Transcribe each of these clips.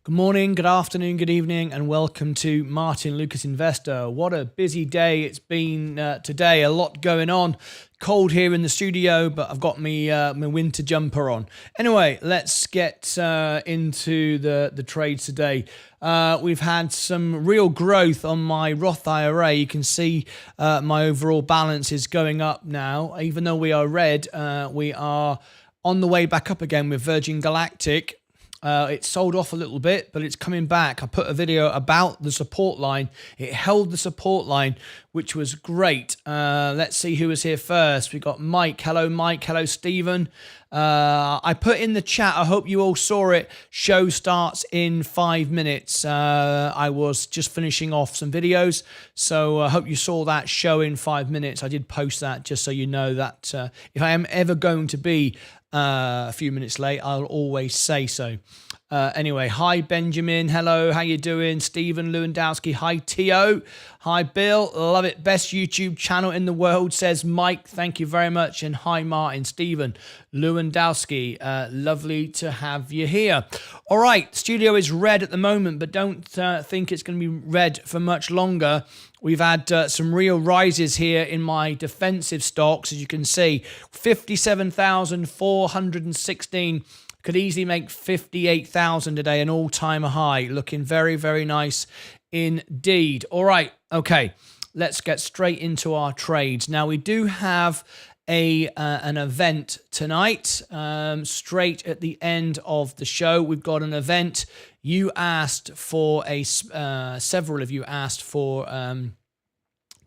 Good morning, good afternoon, good evening, and welcome to Martyn Lucas Investor. What a busy day it's been today. A lot going on. Cold here in the studio, but I've got my winter jumper on. Anyway, let's get into the trades today. We've had some real growth on my Roth IRA. You can see my overall balance is going up now. Even though we are red, we are on the way back up again with Virgin Galactic. It sold off a little bit, but it's coming back. I put a video about the support line. It held the support line, which was great. Let's see who was here first. We got Mike. Hello, Mike. Hello, Stephen. I put in the chat. I hope you all saw it. Show starts in 5 minutes. I was just finishing off some videos, so I hope you saw that show in 5 minutes. I did post that just so you know that if I am ever going to be a few minutes late, I'll always say so. Anyway, hi Benjamin, hello, how you doing? Stephen Lewandowski, hi Tio, hi Bill, love it, best YouTube channel in the world, says Mike, thank you very much, and hi Martin, Stephen Lewandowski, lovely to have you here. All right, studio is red at the moment, but don't think it's going to be red for much longer. We've had some real rises here in my defensive stocks, as you can see, 57,416. Could easily make 58,000 today, an all-time high. Looking very, very nice indeed. All right, okay, let's get straight into our trades. Now, we do have an event tonight, straight at the end of the show. We've got an event. You asked for several of you asked for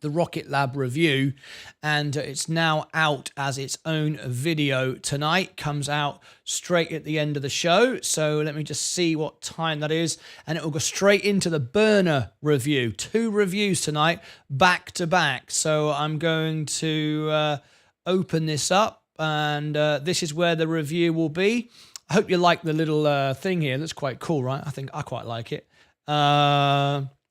the Rocket Lab review, and it's now out as its own video tonight. Comes out straight at the end of the show. So let me just see what time that is, and it will go straight into the burner review. 2 reviews tonight, back to back. So I'm going to open this up, and this is where the review will be. I hope you like the little thing here. That's quite cool, right? I think I quite like it.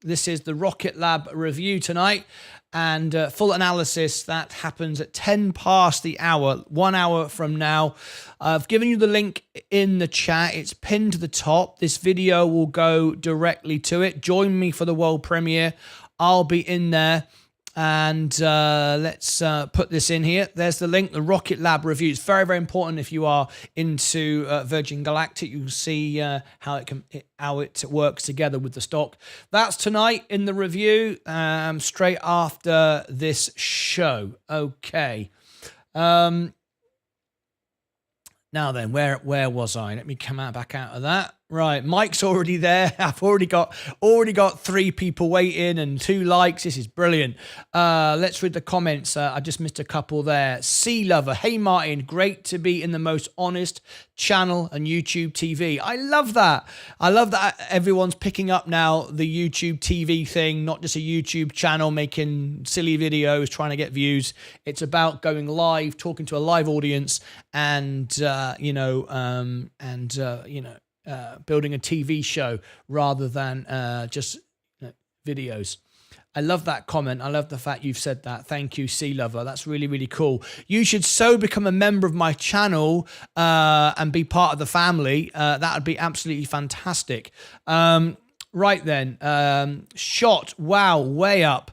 This is the Rocket Lab review tonight, and full analysis that happens at 10 past the hour, 1 hour from now. I've given you the link in the chat. It's pinned to the top. This video will go directly to it. Join me for the world premiere. I'll be in there. And let's put this in here. There's the link, the Rocket Lab review. It's very, very important if you are into Virgin Galactic. You can see how it works together with the stock. That's tonight in the review, straight after this show. Okay. Now then, where was I? Let me come back out of that. Right, Mike's already there. I've already got 3 people waiting and 2 likes. This is brilliant. Let's read the comments. I just missed a couple there. Sea Lover, hey Martin, great to be in the most honest channel and YouTube TV. I love that. I love that everyone's picking up now the YouTube TV thing, not just a YouTube channel making silly videos, trying to get views. It's about going live, talking to a live audience, and building a TV show rather than just videos. I love that comment. I love the fact you've said that. Thank you, Sea Lover. That's really, really cool. You should so become a member of my channel and be part of the family. That would be absolutely fantastic. Right then, SHOT. Wow, way up.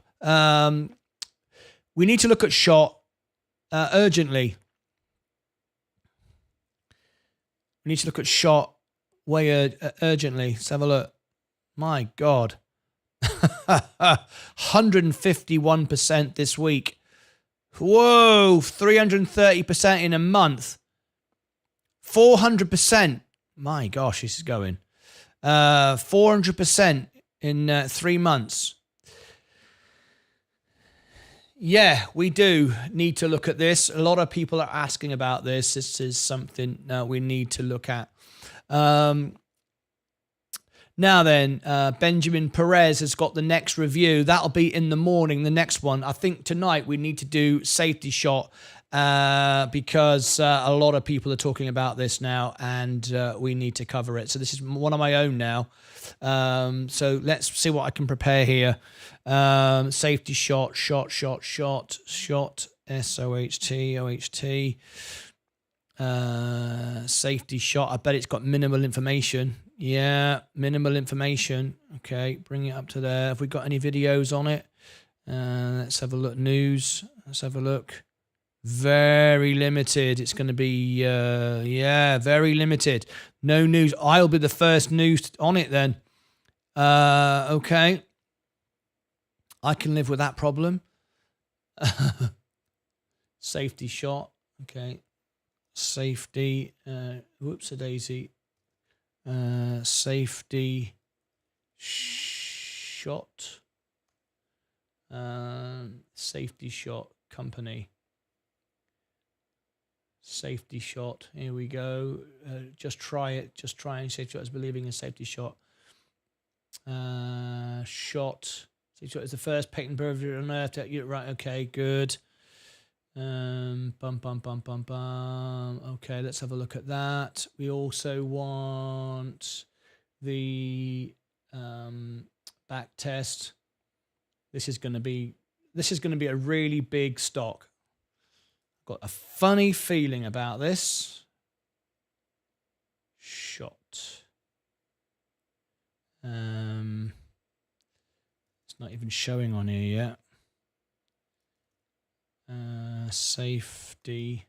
We need to look at SHOT urgently. We need to look at SHOT way urgently. Let's have a look. My God. 151% this week. Whoa, 330% in a month. 400%. My gosh, this is going. 400% in 3 months. Yeah, we do need to look at this. A lot of people are asking about this. This is something we need to look at. Now then, Benjamin Perez has got the next review. That'll be in the morning, the next one. I think tonight we need to do Safety Shot because a lot of people are talking about this now, and we need to cover it. So this is one of my own now. So let's see what I can prepare here. Safety Shot, SHOT, S-O-H-T, O-H-T. Safety Shot. I bet it's got minimal information. Yeah, minimal information. Okay, bring it up to there. Have we got any videos on it? Let's have a look. News. Let's have a look. Very limited. It's going to be, yeah, very limited. No news. I'll be the first news on it then. Okay. I can live with that problem. Safety shot. Okay. Safety. Whoops-a-daisy. Safety shot. Safety shot company. Safety shot. Here we go. Just try it. Just try and safety shot is believing in safety shot. Shot. Safety shot is the first patent pervert on earth. Right. Okay. Good. Bum. Okay. Let's have a look at that. We also want the back test. This is going to be a really big stock. Got a funny feeling about this. Shot. It's not even showing on here yet. Safety.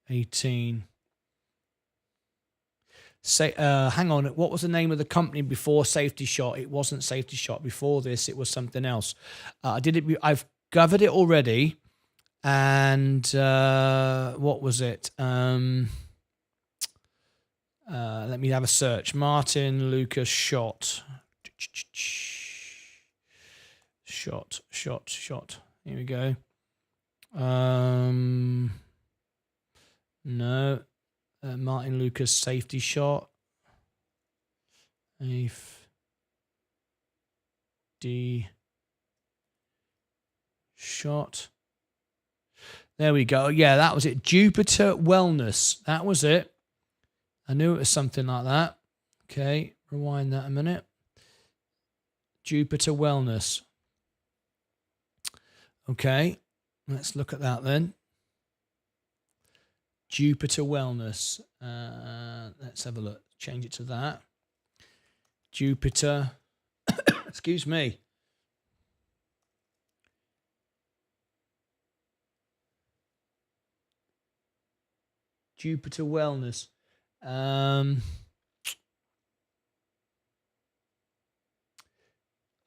$18. Hang on. What was the name of the company before Safety Shot? It wasn't Safety Shot. Before this, it was something else. I've covered it already. And what was it? Let me have a search. Martyn Lucas Shot. Shot. Here we go. No. Martyn Lucas Safety Shot. D shot. There we go. Yeah, that was it. Jupiter Wellness. That was it. I knew it was something like that. Okay, rewind that a minute. Jupiter Wellness. Okay, let's look at that then. Jupiter Wellness. Let's have a look. Change it to that. Jupiter. Excuse me. Jupiter Wellness. I'm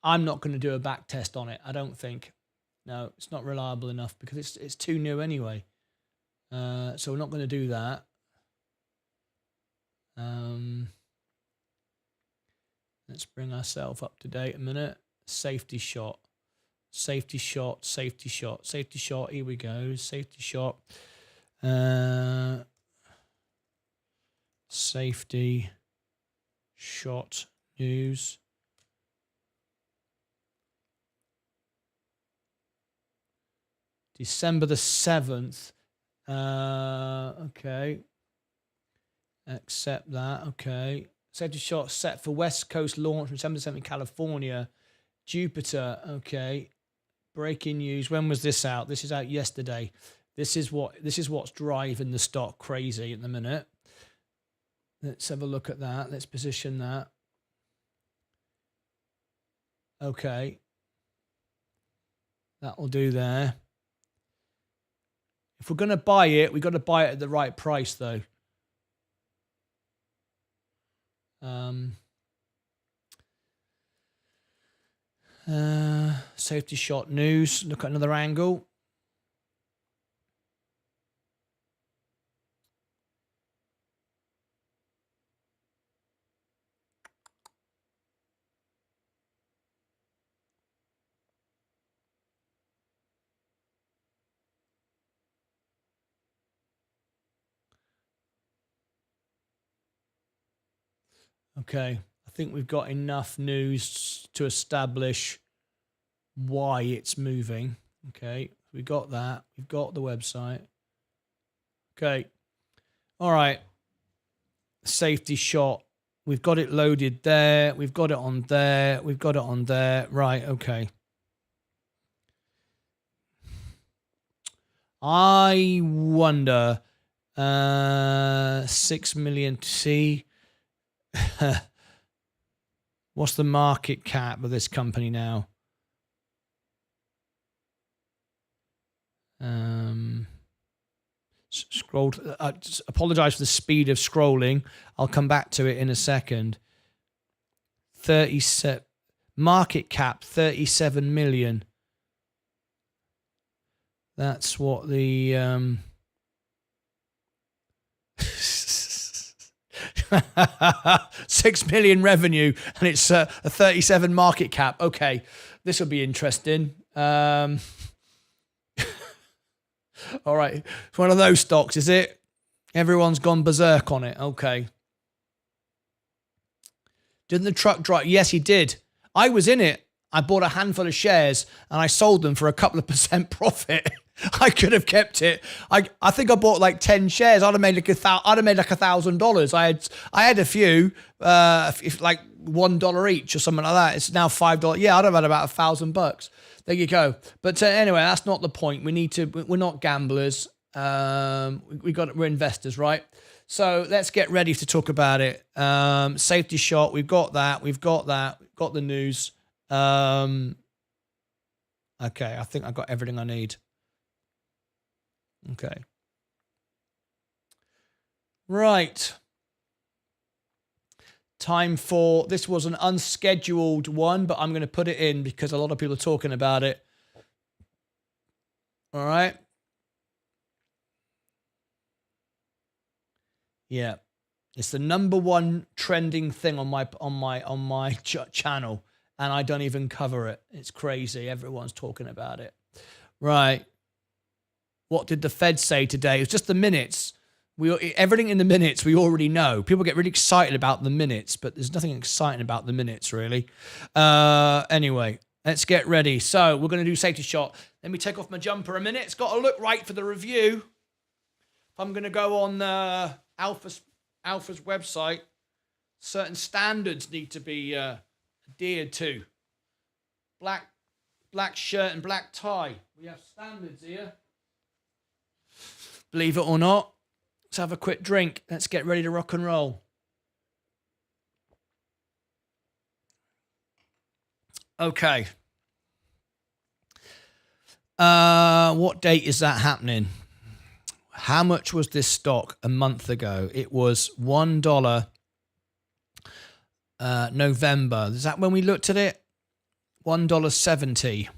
not going to do a back test on it. I don't think. No, it's not reliable enough because it's too new anyway. So we're not going to do that. Let's bring ourselves up to date a minute. Safety shot. Safety shot. Safety shot. Safety shot. Here we go. Safety shot. Safety shot news. December the 7th. Okay. Accept that. Okay. Safety shot set for West Coast launch from December 7th in California. Jupiter. Okay. Breaking news. When was this out? This is out yesterday. This is what's driving the stock crazy at the minute. Let's have a look at that. Let's position that. Okay. That'll do there. If we're going to buy it, we've got to buy it at the right price, though. Safety shot news. Look at another angle. Okay, I think we've got enough news to establish why it's moving. Okay, we got that. We've got the website. Okay, all right. Safety shot. We've got it loaded there. We've got it on there. We've got it on there. Right, okay. I wonder 6 million. See, what's the market cap of this company now? Scrolled. Apologize for the speed of scrolling. I'll come back to it in a second. 37 market cap, 37 million. That's what the 6 million revenue, and it's a 37 market cap. Okay, this will be interesting. All right, it's one of those stocks, is it? Everyone's gone berserk on it. Okay. Didn't the truck drive? Yes, he did. I was in it. I bought a handful of shares and I sold them for a couple of % profit. I could have kept it. I think I bought like 10 shares. I'd have made like $1,000. I had a few, if like $1 each or something like that. It's now $5. Yeah, I'd have had about $1,000. There you go. But anyway, that's not the point. We're not gamblers. We're investors, right? So let's get ready to talk about it. Safety shot. We've got that. We've got the news. Okay. I think I got everything I need. Okay. Right. Time for, this was an unscheduled one, but I'm going to put it in because a lot of people are talking about it. All right. Yeah. It's the #1 trending thing on my channel, and I don't even cover it. It's crazy. Everyone's talking about it. Right. What did the Fed say today? It was just the minutes. Everything in the minutes we already know. People get really excited about the minutes, but there's nothing exciting about the minutes, really. Anyway, let's get ready. So we're going to do safety shot. Let me take off my jumper a minute. It's got to look right for the review. If I'm going to go on Alpha's website, certain standards need to be adhered to. Black shirt and black tie. We have standards here. Believe it or not. Let's have a quick drink. Let's get ready to rock and roll. Okay. What date is that happening? How much was this stock a month ago? It was $1 November. Is that when we looked at it? $1.70.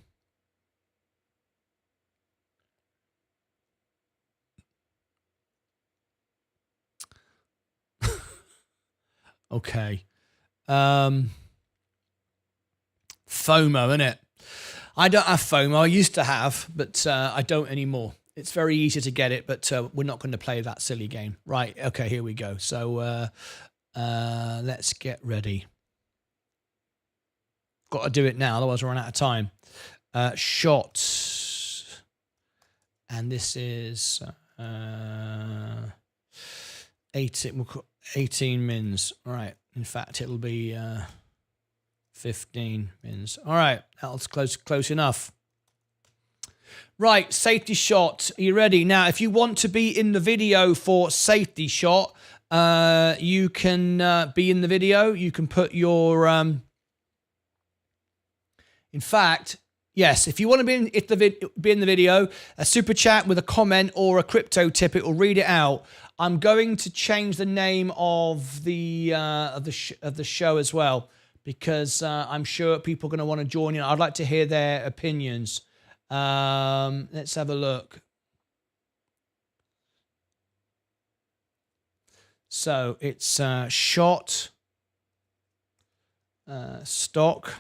Okay. FOMO, innit? I don't have FOMO. I used to have, but I don't anymore. It's very easy to get it, but we're not going to play that silly game. Right. Okay, here we go. So let's get ready. Got to do it now, otherwise we'll run out of time. Shots. And this is 18 mins. All right. In fact, it'll be 15 mins. All right. That's close enough. Right. Safety shot. Are you ready? Now, if you want to be in the video for safety shot, you can be in the video. You can put your... In fact... Yes, if you want to be in the video, a super chat with a comment or a crypto tip, it will read it out. I'm going to change the name of the show as well, because I'm sure people are going to want to join in. I'd like to hear their opinions. Let's have a look. So it's shot, stock.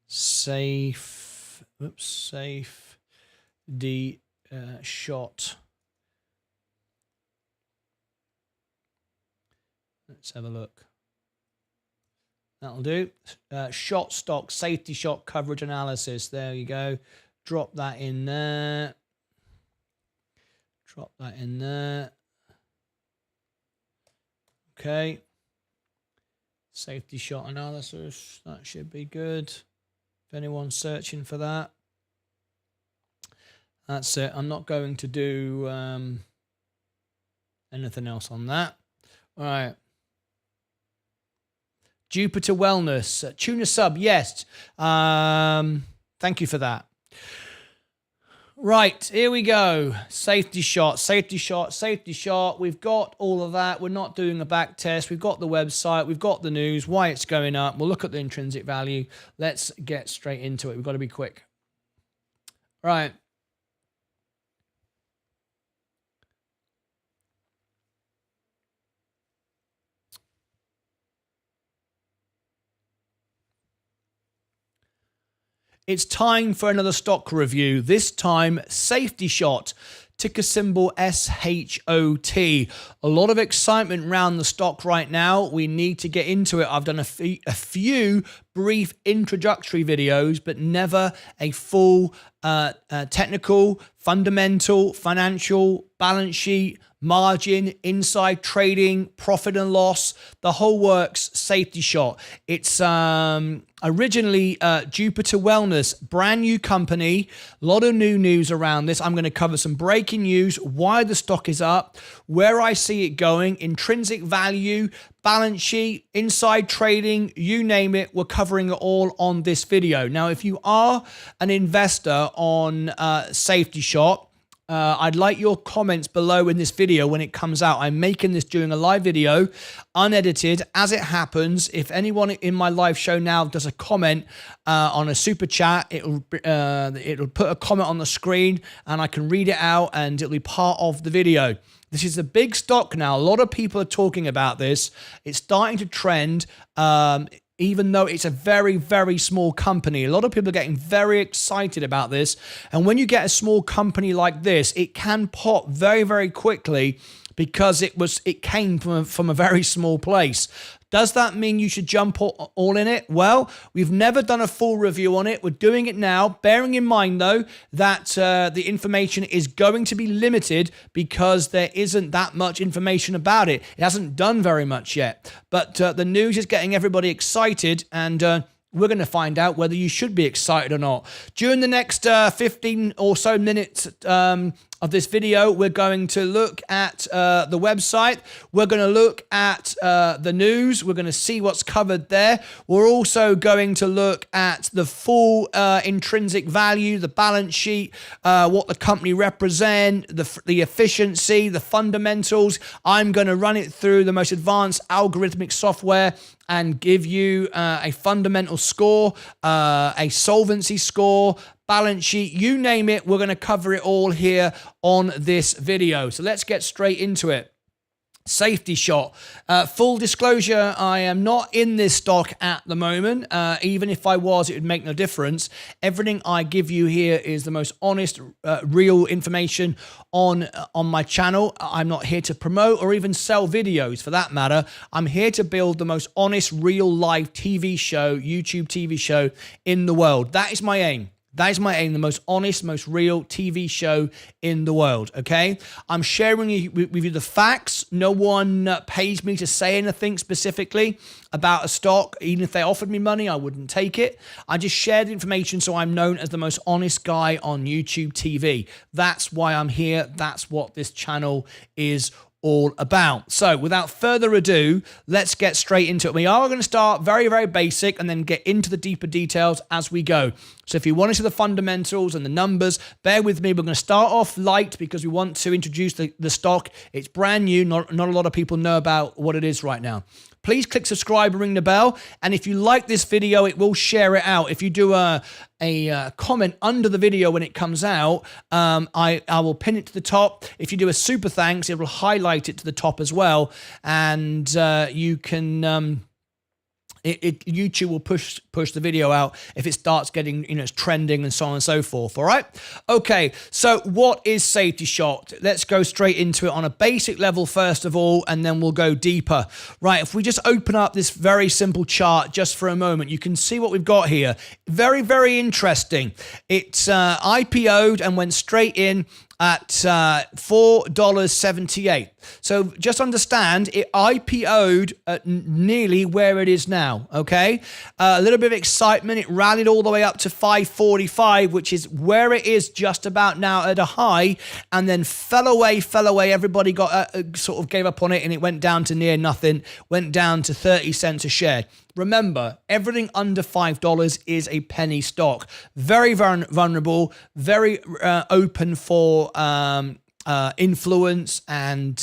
Safe the shot. Let's have a look. That'll do. Shot stock, safety shot coverage analysis. There you go. Drop that in there. Drop that in there. Okay. Safety shot analysis. That should be good. If anyone's searching for that. That's it. I'm not going to do anything else on that. All right. Jupiter Wellness. Tuna sub, yes. Thank you for that. Right, here we go. Safety shot, safety shot, safety shot. We've got all of that. We're not doing a back test. We've got the website. We've got the news, why it's going up. We'll look at the intrinsic value. Let's get straight into it. We've got to be quick. Right. It's time for another stock review. This time, Safety Shot, ticker symbol SHOT. A lot of excitement around the stock right now. We need to get into it. I've done a few brief introductory videos, but never a full technical, fundamental, financial, balance sheet, margin, inside trading, profit and loss, the whole works. Safety Shot. It's originally Jupiter Wellness, brand new company. A lot of new news around this. I'm going to cover some breaking news, why the stock is up, where I see it going, intrinsic value, balance sheet, inside trading, you name it. We're covering it all on this video. Now, if you are an investor on Safety Shot, I'd like your comments below in this video when it comes out. I'm making this during a live video, unedited, as it happens. If anyone in my live show now does a comment on a super chat, it'll put a comment on the screen and I can read it out and it'll be part of the video. This is a big stock now. A lot of people are talking about this. It's starting to trend. Even though it's a very, very small company. A lot of people are getting very excited about this. And when you get a small company like this, it can pop very, very quickly because it came from a very small place. Does that mean you should jump all in it? Well, we've never done a full review on it. We're doing it now, bearing in mind, though, that the information is going to be limited because there isn't that much information about it. It hasn't done very much yet. But the news is getting everybody excited, and we're going to find out whether you should be excited or not. During the next 15 or so minutes of this video, we're going to look at the website. We're going to look at the news. We're going to see what's covered there. We're also going to look at the full intrinsic value, the balance sheet, what the company represent, the efficiency, the fundamentals. I'm going to run it through the most advanced algorithmic software and give you a fundamental score, a solvency score, balance sheet, you name it. We're going to cover it all here on this video. So let's get straight into it. Safety Shot. Full disclosure, I am not in this stock at the moment. Even if I was, it would make no difference. Everything I give you here is the most honest, real information on my channel. I'm not here to promote or even sell videos for that matter. I'm here to build the most honest, real life TV show, YouTube TV show in the world. That is my aim. That is my aim, the most honest, most real TV show in the world, okay? I'm sharing with you the facts. No one pays me to say anything specifically about a stock. Even if they offered me money, I wouldn't take it. I just share the information so I'm known as the most honest guy on YouTube TV. That's why I'm here. That's what this channel is all about. So without further ado, let's get straight into it. We are going to start very, very basic and then get into the deeper details as we go. So if you want to see the fundamentals and the numbers, bear with me. We're going to start off light because we want to introduce the stock. It's brand new. Not a lot of people know about what it is right now. Please click subscribe and ring the bell. And if you like this video, it will share it out. If you do a comment under the video when it comes out, I will pin it to the top. If you do a super thanks, it will highlight it to the top as well. And you can... YouTube will push the video out if it starts getting, it's trending and so on and so forth. All right. Okay. So what is Safety Shot? Let's go straight into it on a basic level first of all, and then we'll go deeper. Right. If we just open up this very simple chart just for a moment, you can see what we've got here. Very, very interesting. It's IPO'd and went straight in at $4.78. So just understand, it IPO'd at nearly where it is now, okay? A little bit of excitement. It rallied all the way up to 545, which is where it is just about now at a high, and then fell away. Everybody got sort of gave up on it, and it went down to near nothing, went down to 30 cents a share. Remember, everything under $5 is a penny stock. Very vulnerable, very open for influence and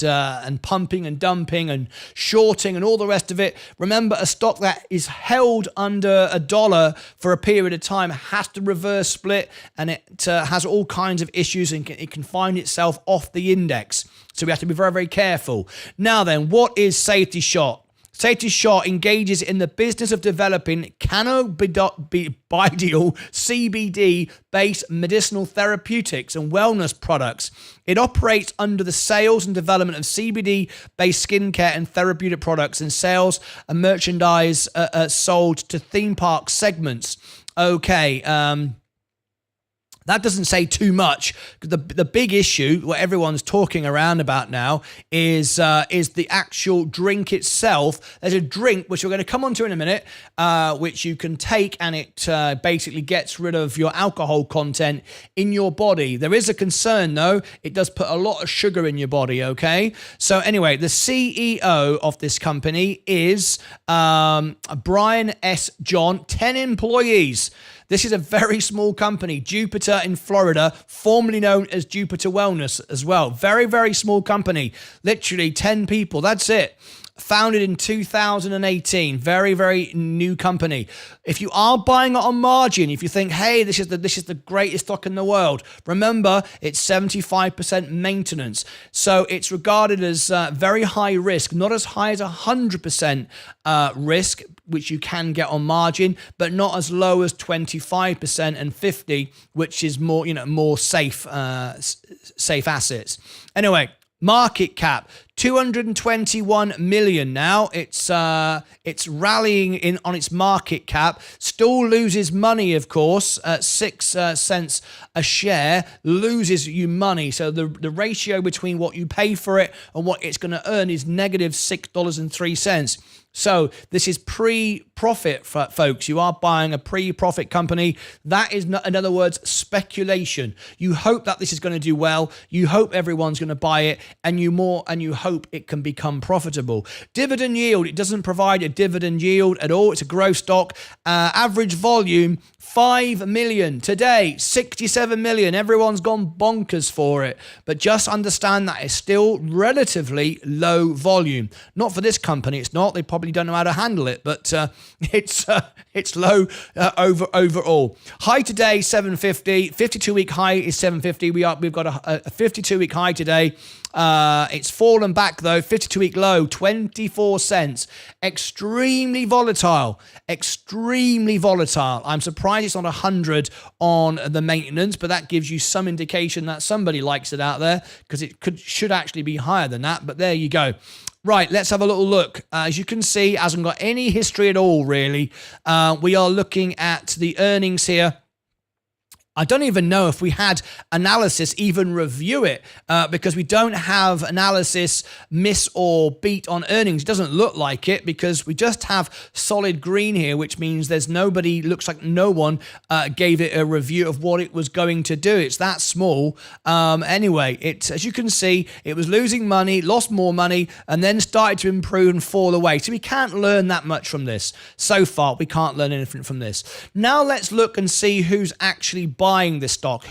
pumping and dumping and shorting and all the rest of it. Remember, a stock that is held under $1 for a period of time has to reverse split, and it has all kinds of issues, and it can find itself off the index. So we have to be very, very careful. Now then, what is Safety Shot? Safety Shot engages in the business of developing cannabidiol CBD-based medicinal therapeutics and wellness products. It operates under the sales and development of CBD-based skincare and therapeutic products, and sales and merchandise sold to theme park segments. Okay, that doesn't say too much. The big issue, what everyone's talking around about now, is the actual drink itself. There's a drink, which we're going to come on to in a minute, which you can take, and it basically gets rid of your alcohol content in your body. There is a concern, though. It does put a lot of sugar in your body, okay? So anyway, the CEO of this company is Brian S. John, 10 employees. This is a very small company, Jupiter in Florida, formerly known as Jupiter Wellness as well. Very, very small company, literally 10 people. That's it. Founded in 2018, very, very new company. If you are buying it on margin, if you think, hey, this is the greatest stock in the world, remember it's 75% maintenance. So it's regarded as very high risk, not as high as 100% risk, which you can get on margin, but not as low as 25% and 50%, which is more, more safe assets. Anyway. Market cap, 221 million now. It's rallying in on its market cap. Still loses money, of course, at 6 cents a share. Loses you money. So the ratio between what you pay for it and what it's going to earn is negative $6.03. So this is pre-profit, folks. You are buying a pre-profit company. That is, in other words, speculation. You hope that this is going to do well. You hope everyone's going to buy it, and you hope it can become profitable. Dividend yield. It doesn't provide a dividend yield at all. It's a growth stock. Average volume, 5 million. Today, 67 million. Everyone's gone bonkers for it. But just understand that it's still relatively low volume. Not for this company. It's not. They probably don't know how to handle it, but it's low overall. High today, 750. 52-week high is 750. We've got a 52-week high today. It's fallen back though. 52-week low, 24 cents. Extremely volatile. I'm surprised it's not 100 on the maintenance, but that gives you some indication that somebody likes it out there, because it should actually be higher than that. But there you go. Right, let's have a little look. As you can see, hasn't got any history at all, really. We are looking at the earnings here. I don't even know if we had analysis even review it, because we don't have analysis miss or beat on earnings. It doesn't look like it, because we just have solid green here, which means looks like no one gave it a review of what it was going to do. It's that small. Anyway, as you can see, it was losing money, lost more money, and then started to improve and fall away. So we can't learn that much from this. So far, we can't learn anything from this. Now let's look and see who's actually buying this stock.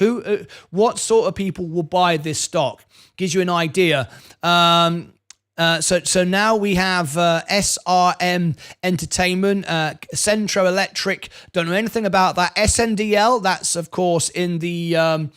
What sort of people will buy this stock? Gives you an idea. So now we have SRM Entertainment, Centro Electric. Don't know anything about that. SNDL. That's of course in the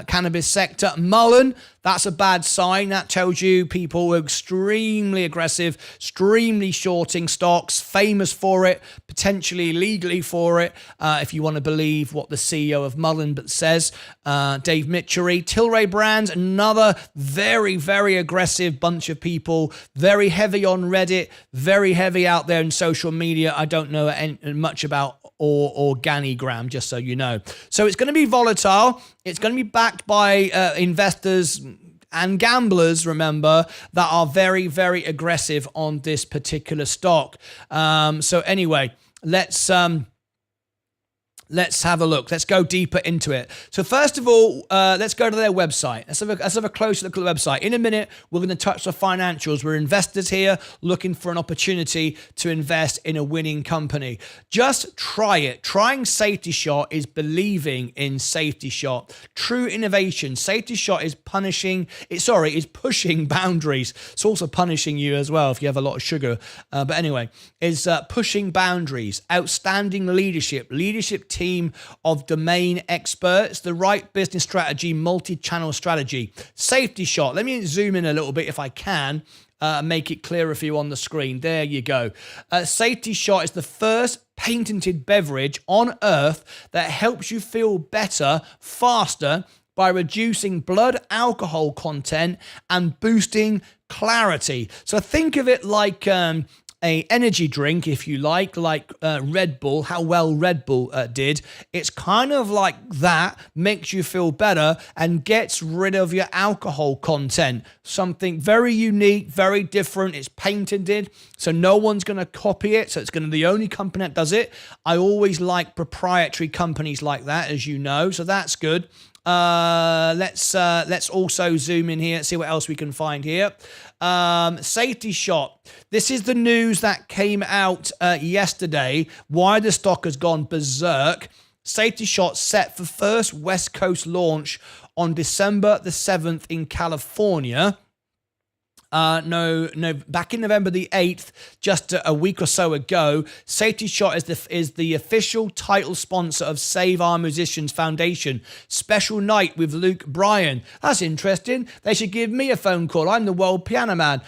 cannabis sector. Mullen. That's a bad sign. That tells you people are extremely aggressive, extremely shorting stocks, famous for it, potentially legally for it, if you want to believe what the CEO of Mullen says, Dave Mitchery. Tilray Brands, another very, very aggressive bunch of people, very heavy on Reddit, very heavy out there in social media. I don't know much about or Organigram, just so you know. So it's going to be volatile. It's going to be backed by investors and gamblers, remember, that are very, very aggressive on this particular stock. So anyway, let's have a look. Let's go deeper into it. So first of all, let's go to their website. Let's have a closer look at the website. In a minute, we're going to touch the financials. We're investors here looking for an opportunity to invest in a winning company. Just try it. Trying Safety Shot is believing in Safety Shot. True innovation. Safety Shot is pushing boundaries. It's also punishing you as well if you have a lot of sugar. But anyway, is pushing boundaries. Outstanding leadership team of domain experts, the right business strategy, multi-channel strategy. Safety Shot. Let me zoom in a little bit if I can, make it clearer for you on the screen. There you go. Safety Shot is the first patented beverage on earth that helps you feel better, faster, by reducing blood alcohol content and boosting clarity. So think of it like a energy drink, if you like Red Bull, how well Red Bull did. It's kind of like that, makes you feel better and gets rid of your alcohol content. Something very unique, very different. It's patented, so no one's going to copy it. So it's going to be the only company that does it. I always like proprietary companies like that, as you know, so that's good. Let's also zoom in here, see what else we can find here. Safety Shot. This is the news that came out yesterday. Why the stock has gone berserk. Safety Shot set for first West Coast launch on December the 7th in California. Back in November the 8th, just a week or so ago, Safety Shot is the official title sponsor of Save Our Musicians Foundation. Special night with Luke Bryan. That's interesting. They should give me a phone call. I'm the world piano man.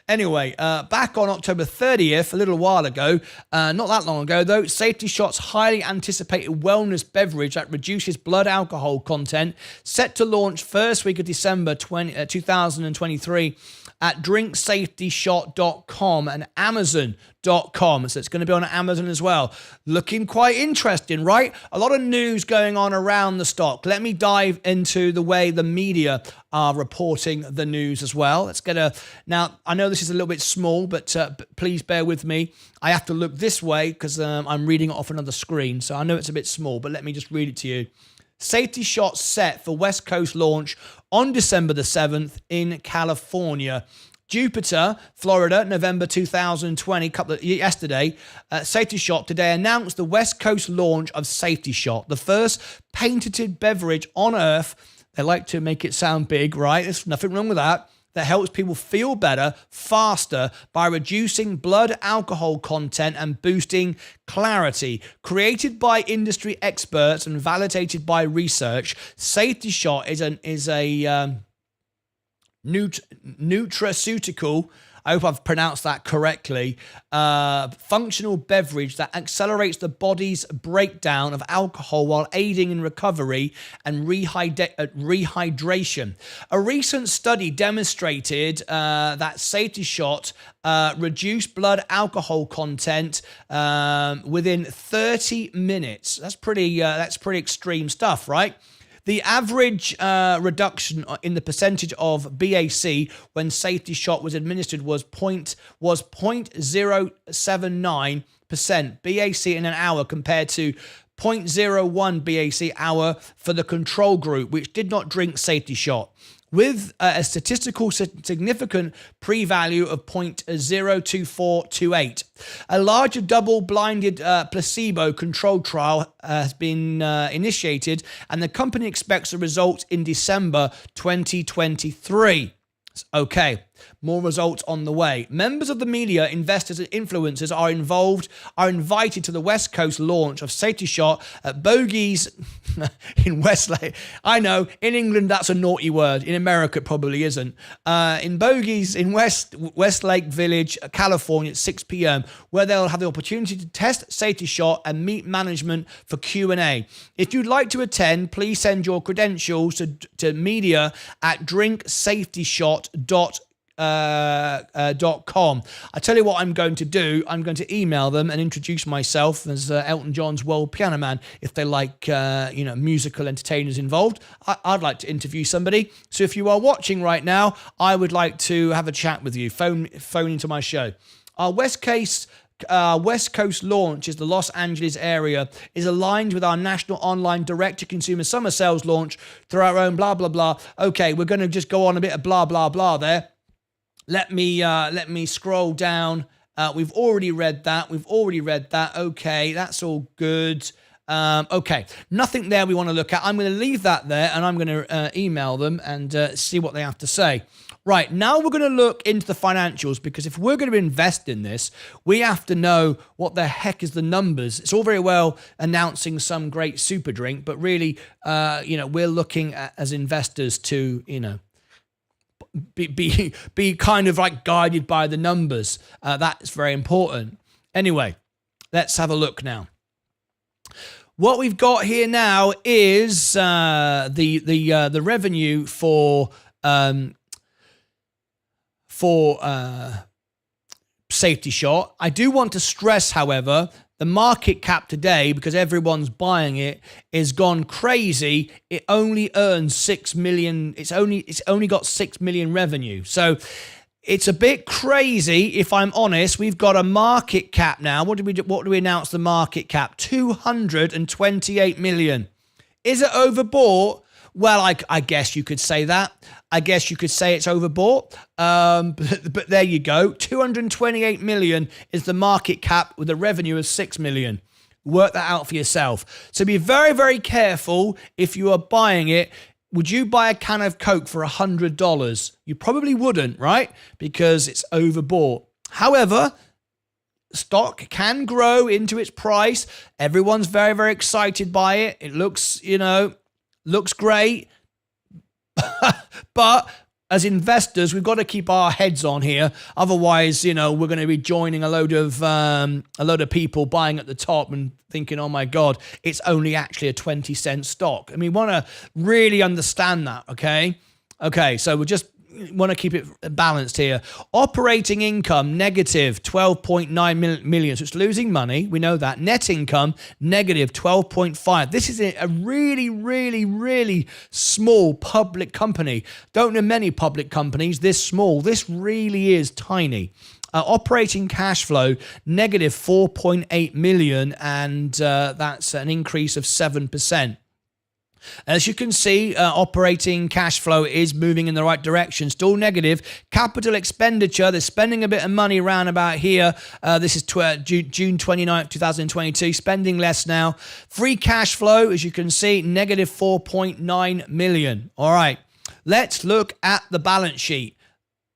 Anyway, back on October 30th, a little while ago, not that long ago though, Safety Shot's highly anticipated wellness beverage that reduces blood alcohol content, set to launch first week of December 2023 at drinksafetyshot.com and amazon.com. So it's going to be on Amazon as well. Looking quite interesting, right? A lot of news going on around the stock. Let me dive into the way the media are reporting the news as well. Let's get now, I know this is a little bit small, but please bear with me. I have to look this way because I'm reading it off another screen. So I know it's a bit small, but let me just read it to you. Safety Shot set for West Coast launch on December the 7th in California. Jupiter, Florida, November 2020, yesterday, Safety Shot today announced the West Coast launch of Safety Shot, the first patented beverage on earth. They like to make it sound big, right? There's nothing wrong with that helps people feel better, faster, by reducing blood alcohol content and boosting clarity. Created by industry experts and validated by research, Safety Shot is a nutraceutical, I hope I've pronounced that correctly, functional beverage that accelerates the body's breakdown of alcohol while aiding in recovery and rehydration. A recent study demonstrated that Safety Shot reduced blood alcohol content within 30 minutes. That's pretty extreme stuff, right? The average reduction in the percentage of BAC when Safety Shot was administered was 0.079% BAC in an hour compared to 0.01 BAC hour for the control group, which did not drink Safety Shot, with a statistical significant p-value of 0.02428. A larger double-blinded placebo-controlled trial has been initiated, and the company expects the results in December 2023. Okay, more results on the way. Members of the media, investors, and influencers are invited to the West Coast launch of Safety Shot at Bogies in Westlake. I know, in England that's a naughty word. In America it probably isn't. In Bogies in Westlake Village, California at 6 p.m., where they'll have the opportunity to test Safety Shot and meet management for Q&A. If you'd like to attend, please send your credentials to media@drinksafetyshot.com. I tell you what I'm going to do. I'm going to email them and introduce myself as Elton John's world piano man. If they like, musical entertainers involved, I'd like to interview somebody. So if you are watching right now, I would like to have a chat with you. Phone into my show. Our West Coast launch is the Los Angeles area is aligned with our national online direct-to-consumer summer sales launch through our own blah, blah, blah. Okay, we're going to just go on a bit of blah, blah, blah there. Let me scroll down. We've already read that. Okay, that's all good. Okay, nothing there we want to look at. I'm going to leave that there, and I'm going to email them and see what they have to say. Right, now we're going to look into the financials, because if we're going to invest in this, we have to know what the heck is the numbers. It's all very well announcing some great super drink, but really, we're looking at, as investors, to, be kind of like guided by the numbers. That's very important. Anyway, let's have a look now. What we've got here now is the revenue for Safety Shot. I do want to stress, however, the market cap today, because everyone's buying it, is gone crazy. It only earns 6 million. It's only got 6 million revenue. So it's a bit crazy, if I'm honest. We've got a market cap now. What do we announce the market cap? 228 million. Is it overbought? Well, I guess you could say that. I guess you could say it's overbought. But there you go. 228 million is the market cap with a revenue of 6 million. Work that out for yourself. So be very, very careful if you are buying it. Would you buy a can of Coke for $100? You probably wouldn't, right? Because it's overbought. However, stock can grow into its price. Everyone's very, very excited by it. It looks great. But as investors, we've got to keep our heads on here. Otherwise, we're going to be joining a load of people buying at the top and thinking, oh my God, it's only actually a 20-cent stock. I mean, we want to really understand that, okay? Okay, so we just want to keep it balanced here. Operating income, negative 12.9 million. So it's losing money. We know that. Net income, negative 12.5. This is a really, really, really small public company. Don't know many public companies this small. This really is tiny. Operating cash flow, negative 4.8 million. And that's an increase of 7%. As you can see, operating cash flow is moving in the right direction, still negative. Capital expenditure, they're spending a bit of money around about here. This is June 29th, 2022, spending less now. Free cash flow, as you can see, negative 4.9 million. All right, let's look at the balance sheet.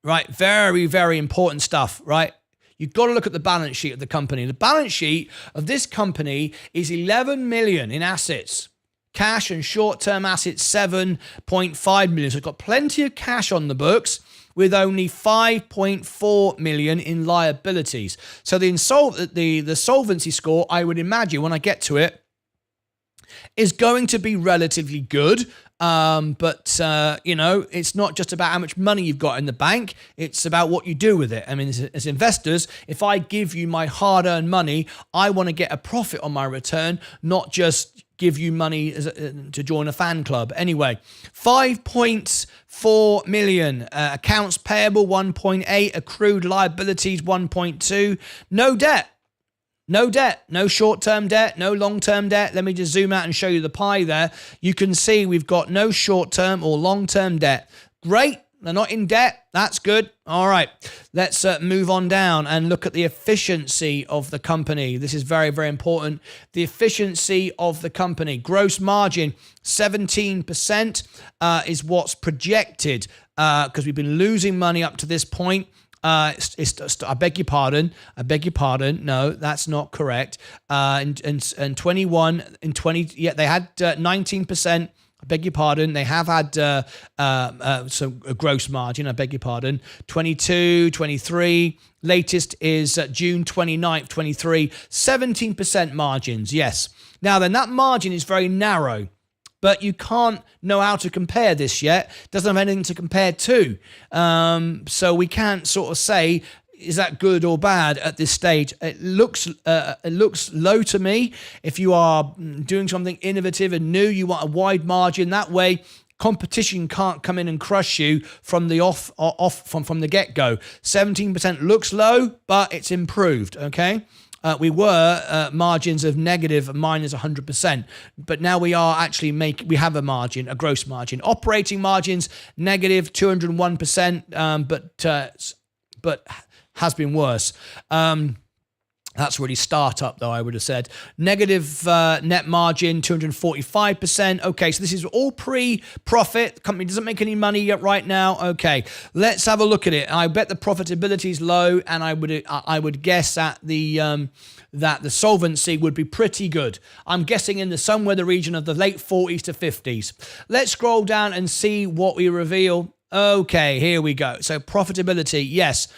Right, very, very important stuff, right? You've got to look at the balance sheet of the company. The balance sheet of this company is 11 million in assets. Cash and short-term assets, 7.5 million. So it's got plenty of cash on the books with only 5.4 million in liabilities. So the solvency score, I would imagine, when I get to it, is going to be relatively good. But it's not just about how much money you've got in the bank. It's about what you do with it. I mean, as investors, if I give you my hard-earned money, I want to get a profit on my return, not just give you money to join a fan club. Anyway, 5.4 million. Accounts payable, 1.8. Accrued liabilities, 1.2. No debt. No debt, no short-term debt, no long-term debt. Let me just zoom out and show you the pie there. You can see we've got no short-term or long-term debt. Great, they're not in debt. That's good. All right, let's move on down and look at the efficiency of the company. This is very, very important. The efficiency of the company. Gross margin, 17% is what's projected because we've been losing money up to this point. I beg your pardon. No, that's not correct. And 21 and 20. Yeah, they had 19%. I beg your pardon. They have had some gross margin. I beg your pardon. 22, 23. Latest is June 29th, 23. 17% margins. Yes. Now then, that margin is very narrow. but you can't know how to compare this yet. Doesn't have anything to compare to. So we can't sort of say, is that good or bad at this stage? It looks low to me. If you are doing something innovative and new, you want a wide margin. That way, competition can't come in and crush you from the from the get-go. 17% looks low, but it's improved. Okay. We were margins of negative minus 100%, but now we are actually we have a margin, a gross margin. Operating margins negative 201%, but has been worse. That's really startup, though, I would have said. Negative net margin, 245%. Okay, so this is all pre-profit. The company doesn't make any money yet right now. Okay, let's have a look at it. I bet the profitability is low, and I would guess that the solvency would be pretty good. I'm guessing in somewhere the region of the late 40s to 50s. Let's scroll down and see what we reveal. Okay, here we go. So profitability, yes.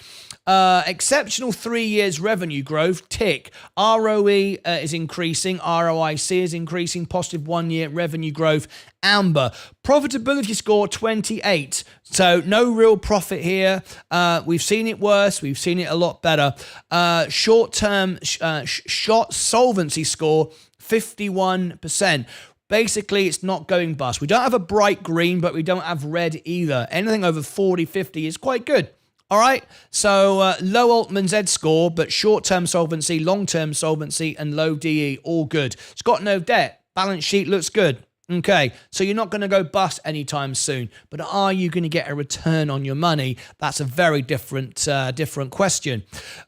Exceptional 3 years revenue growth, tick. ROE is increasing, ROIC is increasing, positive 1 year revenue growth, amber. Profitability score 28, so no real profit here. We've seen it worse, we've seen it a lot better. Short-term short solvency score 51%. Basically, it's not going bust. We don't have a bright green, but we don't have red either. Anything over 40, 50 is quite good. All right, so low Altman Z score, but short-term solvency, long-term solvency, and low DE, all good. It's got no debt. Balance sheet looks good. Okay, so you're not going to go bust anytime soon, but are you going to get a return on your money? That's a very different question.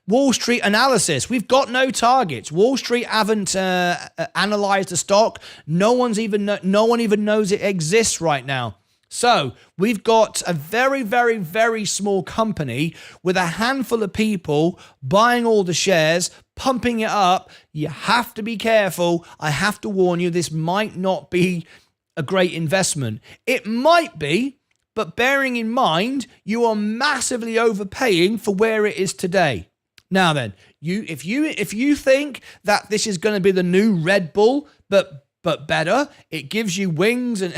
Wall Street analysis. We've got no targets. Wall Street haven't analyzed the stock. No one even knows it exists right now. So we've got a very, very, very small company with a handful of people buying all the shares, pumping it up. You have to be careful. I have to warn you, this might not be a great investment. It might be, but bearing in mind, you are massively overpaying for where it is today. Now then, if you think that this is going to be the new Red Bull, but better, it gives you wings and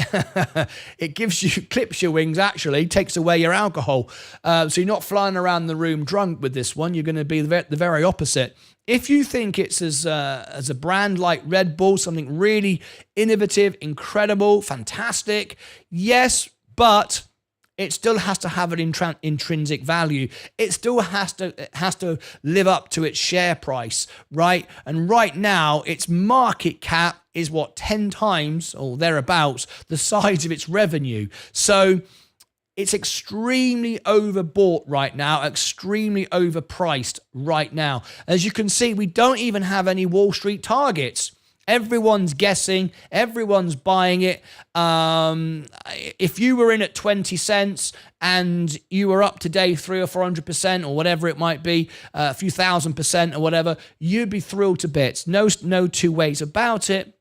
clips your wings, actually, takes away your alcohol. So you're not flying around the room drunk with this one. You're going to be the very opposite. If you think it's as a brand like Red Bull, something really innovative, incredible, fantastic, yes, but it still has to have an intrinsic value. It still has to live up to its share price, right? And right now, its market cap is 10 times or thereabouts the size of its revenue. So it's extremely overbought right now, extremely overpriced right now. As you can see, we don't even have any Wall Street targets. Everyone's guessing, everyone's buying it. If you were in at 20 cents and you were up today 300 or 400% or whatever it might be, a few thousand% or whatever, you'd be thrilled to bits. No two ways about it.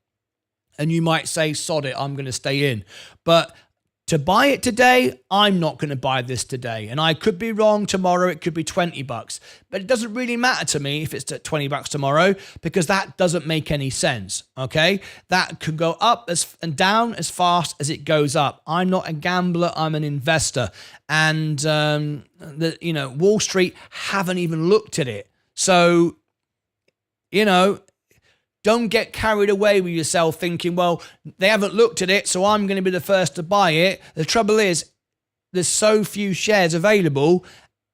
And you might say, sod it, I'm going to stay in. But to buy it today, I'm not going to buy this today. And I could be wrong tomorrow. It could be $20. But it doesn't really matter to me if it's at $20 tomorrow, because that doesn't make any sense. Okay? That could go up and down as fast as it goes up. I'm not a gambler. I'm an investor. And, Wall Street haven't even looked at it. So, don't get carried away with yourself thinking, well, they haven't looked at it, so I'm going to be the first to buy it. The trouble is, there's so few shares available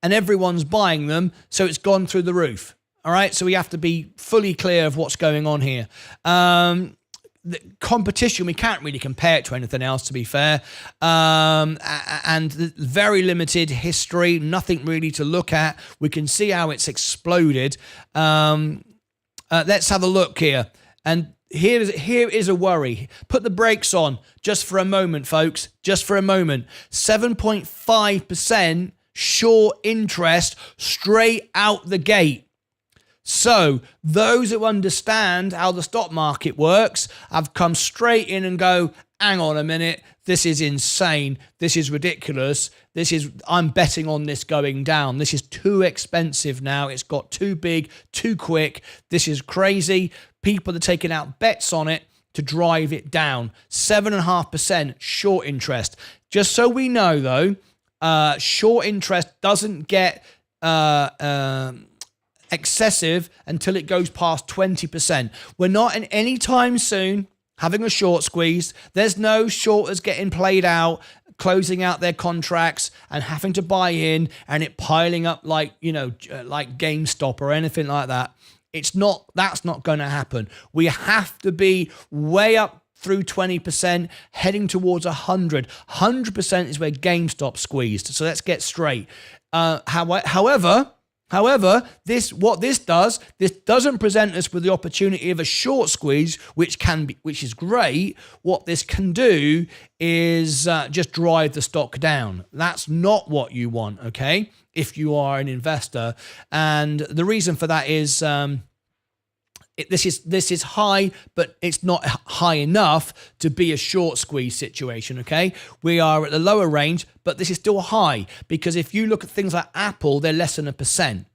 and everyone's buying them, so it's gone through the roof. All right, so we have to be fully clear of what's going on here. The competition, we can't really compare it to anything else, to be fair. And very limited history, nothing really to look at. We can see how it's exploded. Let's have a look here. And here is a worry. Put the brakes on just for a moment, folks. Just for a moment. 7.5% short interest straight out the gate. So those who understand how the stock market works have come straight in and go, hang on a minute, this is insane. This is ridiculous. I'm betting on this going down. This is too expensive now. It's got too big, too quick. This is crazy. People are taking out bets on it. to drive it down. 7.5% short interest. Just so we know, though, short interest doesn't get excessive until it goes past 20%. We're not in any time soon having a short squeeze. There's no shorters getting played out, closing out their contracts and having to buy in and it piling up like, like GameStop or anything like that. That's not going to happen. We have to be way up through 20%, heading towards 100. 100% is where GameStop squeezed. So let's get straight. However, this doesn't present us with the opportunity of a short squeeze, which is great. What this can do is just drive the stock down. That's not what you want, okay? If you are an investor, and the reason for that is this is high, but it's not high enough to be a short squeeze situation, okay? We are at the lower range, but this is still high because if you look at things like Apple, they're less than 1%.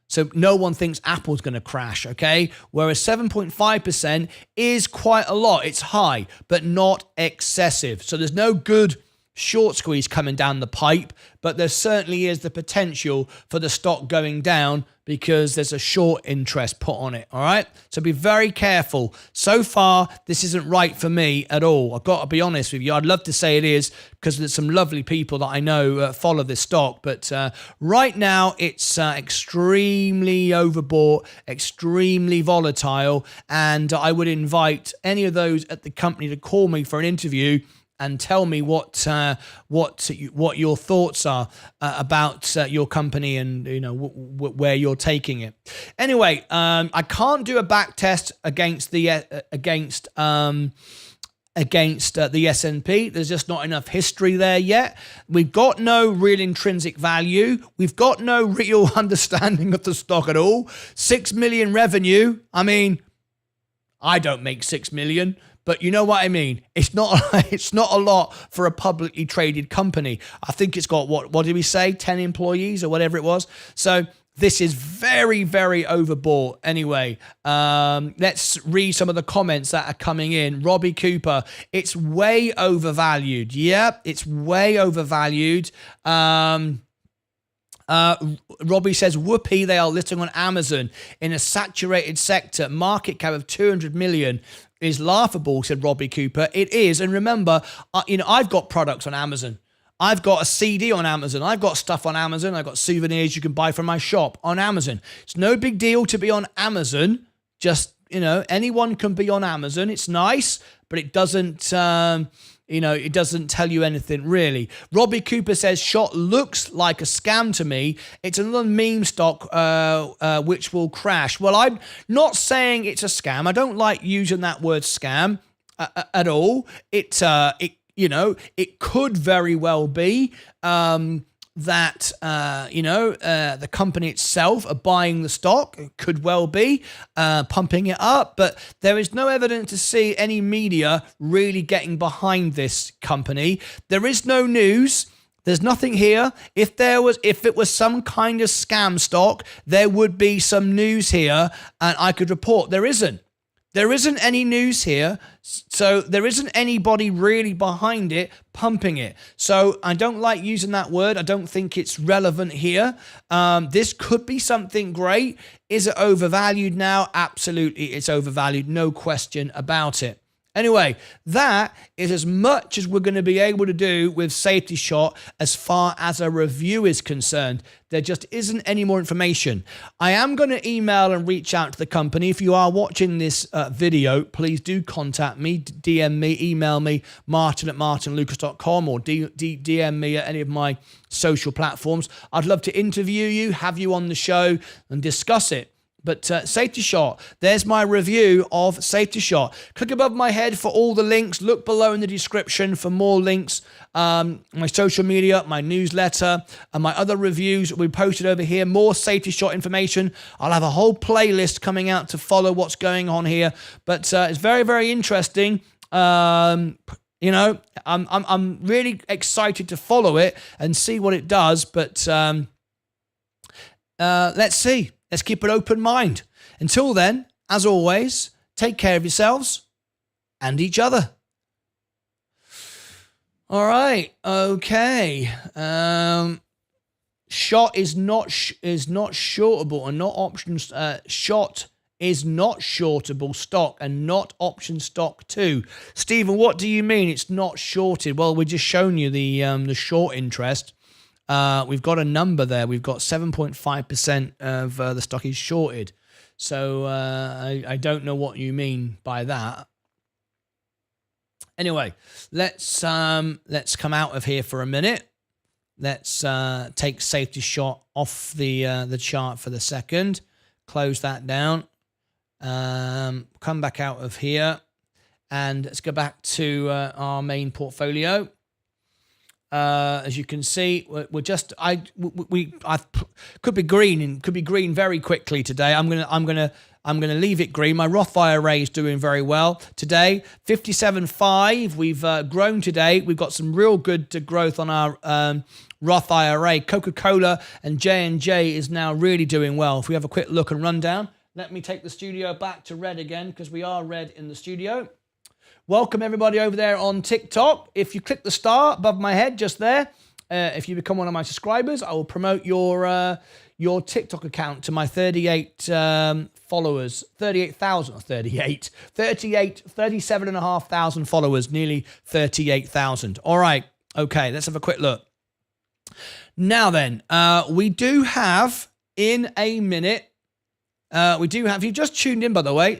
So no one thinks Apple's going to crash, okay? Whereas 7.5% is quite a lot. It's high, but not excessive. So there's no good short squeeze coming down the pipe, but there certainly is the potential for the stock going down because there's a short interest put on it, all right? So be very careful. So far, this isn't right for me at all. I've got to be honest with you. I'd love to say it is because there's some lovely people that I know follow this stock, but right now it's extremely overbought, extremely volatile, and I would invite any of those at the company to call me for an interview and tell me what your thoughts are about your company and where you're taking it. Anyway, I can't do a back test against the S&P. There's just not enough history there yet. We've got no real intrinsic value. We've got no real understanding of the stock at all. 6 million revenue. I mean, I don't make 6 million. But you know what I mean? It's not a lot for a publicly traded company. I think it's got, what did we say? 10 employees or whatever it was. So this is very, very overbought. Anyway, let's read some of the comments that are coming in. Robbie Cooper, it's way overvalued. Yep, it's way overvalued. Robbie says, whoopee, they are listing on Amazon in a saturated sector. Market cap of 200 million is laughable, said Robbie Cooper. It is. And remember, I've got products on Amazon. I've got a CD on Amazon. I've got stuff on Amazon. I've got souvenirs you can buy from my shop on Amazon. It's no big deal to be on Amazon. Just, anyone can be on Amazon. It's nice, but it doesn't... it doesn't tell you anything really. Robbie Cooper says, SHOT looks like a scam to me. It's another meme stock which will crash. Well, I'm not saying it's a scam. I don't like using that word scam at all. It could very well be that, the company itself are buying the stock. It could well be pumping it up, but there is no evidence to see any media really getting behind this company. There is no news. There's nothing here. If it was some kind of scam stock, there would be some news here and I could report. There isn't. There isn't any news here, so there isn't anybody really behind it pumping it. So I don't like using that word. I don't think it's relevant here. This could be something great. Is it overvalued now? Absolutely, it's overvalued. No question about it. Anyway, that is as much as we're going to be able to do with Safety Shot as far as a review is concerned. There just isn't any more information. I am going to email and reach out to the company. If you are watching this video, please do contact me, DM me, email me, martyn@martynlucas.com or DM me at any of my social platforms. I'd love to interview you, have you on the show and discuss it. But Safety Shot, there's my review of Safety Shot. Click above my head for all the links. Look below in the description for more links. My social media, my newsletter, and my other reviews will be posted over here. More Safety Shot information. I'll have a whole playlist coming out to follow what's going on here. But it's very, very interesting. I'm really excited to follow it and see what it does. But let's see. Let's keep an open mind. Until then, as always, take care of yourselves and each other. All right. Okay. Shot is not shortable and not options. Shot is not shortable stock and not option stock too. Stephen, what do you mean it's not shorted? Well, we're just showing you the short interest. We've got a number there. We've got 7.5% of the stock is shorted. So I don't know what you mean by that. Anyway, let's come out of here for a minute. Let's take safety shot off the chart for the second. Close that down. Come back out of here, and let's go back to our main portfolio. As you can see, we're just I could be green and could be green very quickly today. I'm gonna leave it green. My Roth IRA is doing very well today. 57.5. We've grown today. We've got some real good growth on our Roth IRA. Coca-Cola and J&J is now really doing well. If we have a quick look and run down, let me take the studio back to red again because we are red in the studio. Welcome everybody over there on TikTok. If you click the star above my head just there, if you become one of my subscribers, I will promote your TikTok account to my 38 followers, 38,000 or 37,500 followers, nearly 38,000. All right, okay, let's have a quick look. Now then, we do have in a minute. If you just tuned in, by the way,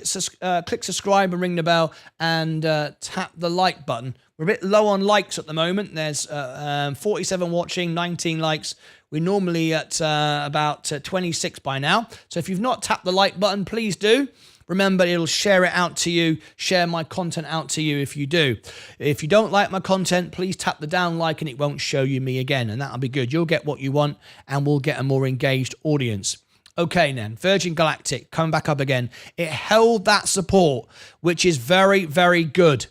click subscribe and ring the bell and tap the like button. We're a bit low on likes at the moment. There's 47 watching, 19 likes. We're normally at about 26 by now. So if you've not tapped the like button, please do. Remember, it'll share it out to you, share my content out to you if you do. If you don't like my content, please tap the down like and it won't show you me again. And that'll be good. You'll get what you want and we'll get a more engaged audience. Okay, then, Virgin Galactic, come back up again. It held that support, which is very, very good.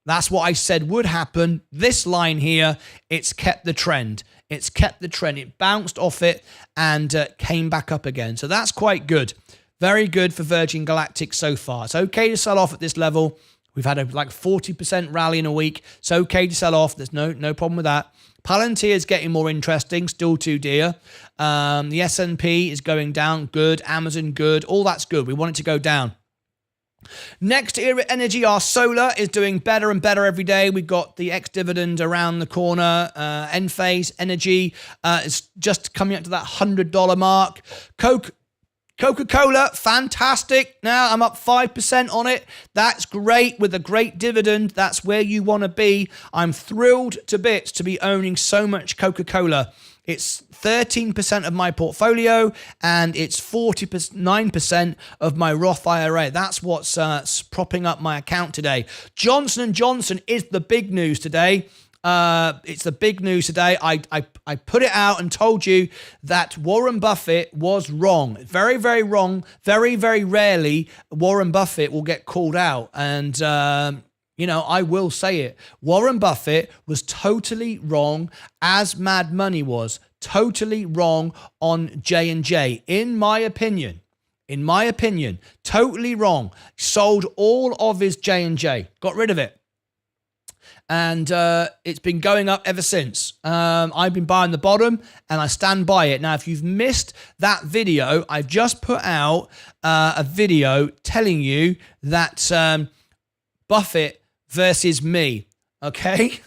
That's what I said would happen. This line here, it's kept the trend. It's kept the trend. It bounced off it and came back up again. So that's quite good. Very good for Virgin Galactic so far. It's okay to sell off at this level. We've had a 40% rally in a week. It's okay to sell off. There's no problem with that. Palantir is getting more interesting, still too dear. The S&P is going down, good. Amazon, good. All that's good. We want it to go down. Next Era Energy, our solar, is doing better and better every day. We've got the ex-dividend around the corner. Enphase Energy is just coming up to that $100 mark. Coca-Cola, fantastic. Now I'm up 5% on it. That's great with a great dividend. That's where you want to be. I'm thrilled to bits to be owning so much Coca-Cola. It's 13% of my portfolio and it's 49% of my Roth IRA. That's what's propping up my account today. Johnson & Johnson is the big news today. It's the big news today. I put it out and told you that Warren Buffett was wrong. Very, very wrong. Very, very rarely Warren Buffett will get called out. And, I will say it. Warren Buffett was totally wrong, as Mad Money was. Totally wrong on J&J, in my opinion. In my opinion, totally wrong. Sold all of his J&J. Got rid of it. And it's been going up ever since. I've been buying the bottom and I stand by it. Now, if you've missed that video, I've just put out a video telling you that Buffett versus me, okay?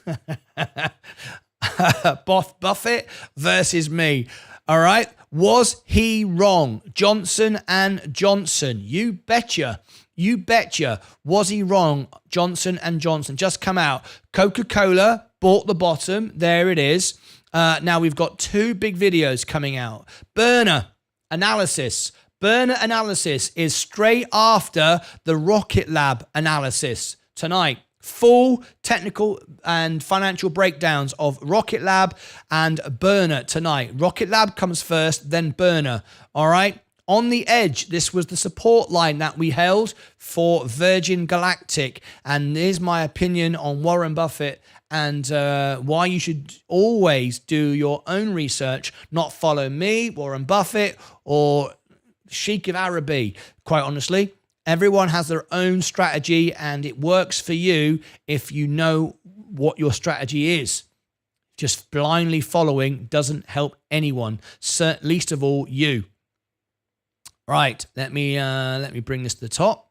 Buffett versus me, all right? Was he wrong? Johnson & Johnson, you betcha. You betcha. Was he wrong? Johnson & Johnson just come out. Coca-Cola bought the bottom. There it is. Now we've got two big videos coming out. Burner analysis. Burner analysis is straight after the Rocket Lab analysis tonight. Full technical and financial breakdowns of Rocket Lab and Burner tonight. Rocket Lab comes first, then Burner. All right. On the edge, this was the support line that we held for Virgin Galactic. And here's my opinion on Warren Buffett and why you should always do your own research, not follow me, Warren Buffett, or Sheikh of Araby, quite honestly. Everyone has their own strategy, and it works for you if you know what your strategy is. Just blindly following doesn't help anyone, least of all you. Right, let me bring this to the top.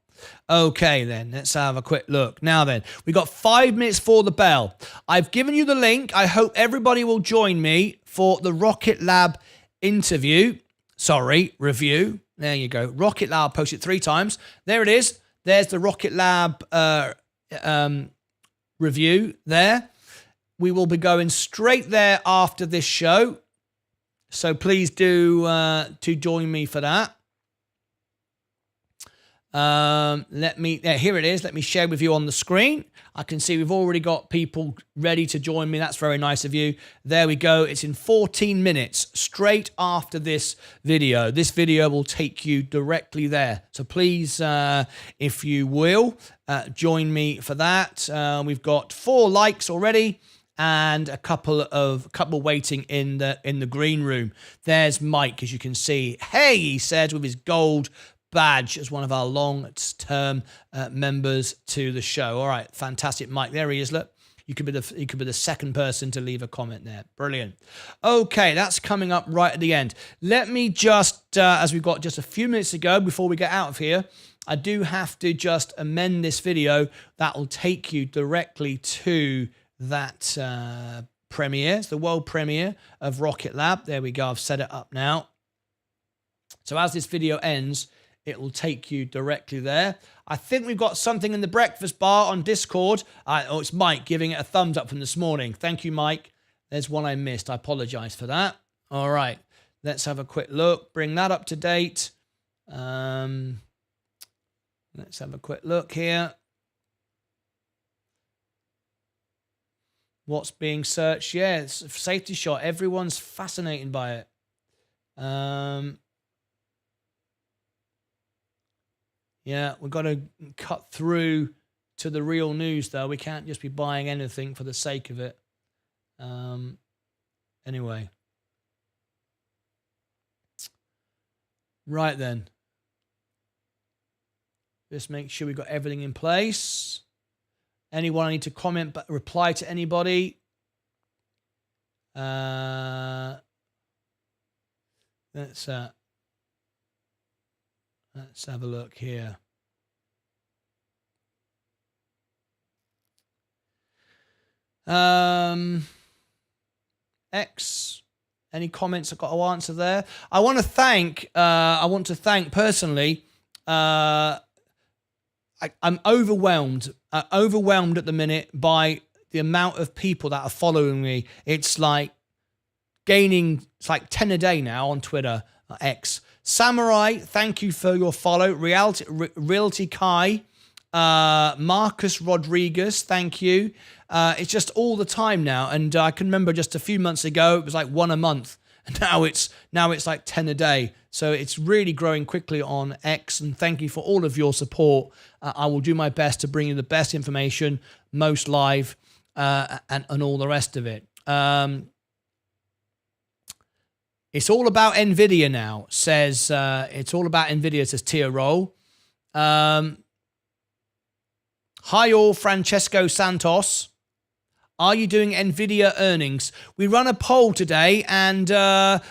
Okay, then let's have a quick look. Now then, we got 5 minutes for the bell. I've given you the link. I hope everybody will join me for the Rocket Lab review. There you go. Rocket Lab, post it 3 times. There it is. There's the Rocket Lab review there. We will be going straight there after this show. So please do to join me for that. Here it is. Let me share with you on the screen. I can see we've already got people ready to join me. That's very nice of you. There we go. It's in 14 minutes, straight after this video. This video will take you directly there. So please, if you will, join me for that. We've got 4 likes already, and a couple waiting in the green room. There's Mike, as you can see. Hey, he says, with his gold badge as one of our long-term members to the show. All right, fantastic, Mike. There he is. Look, you could be the second person to leave a comment there. Brilliant. Okay, that's coming up right at the end. Let me just, as we've got just a few minutes to go before we get out of here, I do have to just amend this video. That will take you directly to that premiere. It's the world premiere of Rocket Lab. There we go. I've set it up now. So as this video ends, it will take you directly there. I think we've got something in the breakfast bar on Discord. Oh, it's Mike giving it a thumbs up from this morning. Thank you, Mike. There's one I missed. I apologize for that. All right. Let's have a quick look. Bring that up to date. Let's have a quick look here. What's being searched? Yeah, it's a safety shot. Everyone's fascinated by it. Yeah, we've got to cut through to the real news, though. We can't just be buying anything for the sake of it. Anyway. Right then. Just make sure we've got everything in place. Anyone I need to comment, but reply to anybody? Let's have a look here. X. Any comments I've got to answer there? I want to thank personally. I'm overwhelmed at the minute by the amount of people that are following me. It's like 10 a day now on Twitter, X. Samurai, thank you for your follow. Realty Kai, Marcus Rodriguez, thank you. It's just all the time now, and I can remember just a few months ago it was like 1 a month, and now it's like 10 a day. So it's really growing quickly on X, and thank you for all of your support. I will do my best to bring you the best information, most live, and all the rest of it. It's all about NVIDIA now, says Tia Roll. Hi all, Francesco Santos. Are you doing NVIDIA earnings? We run a poll today, and the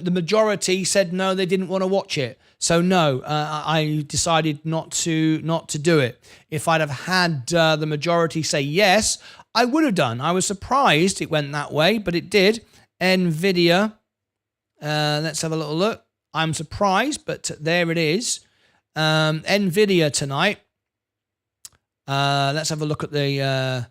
majority said no, they didn't want to watch it. So no, I decided not to do it. If I'd have had the majority say yes, I would have done. I was surprised it went that way, but it did. NVIDIA. Let's have a little look. I'm surprised, but there it is. NVIDIA tonight. Let's have a look at the.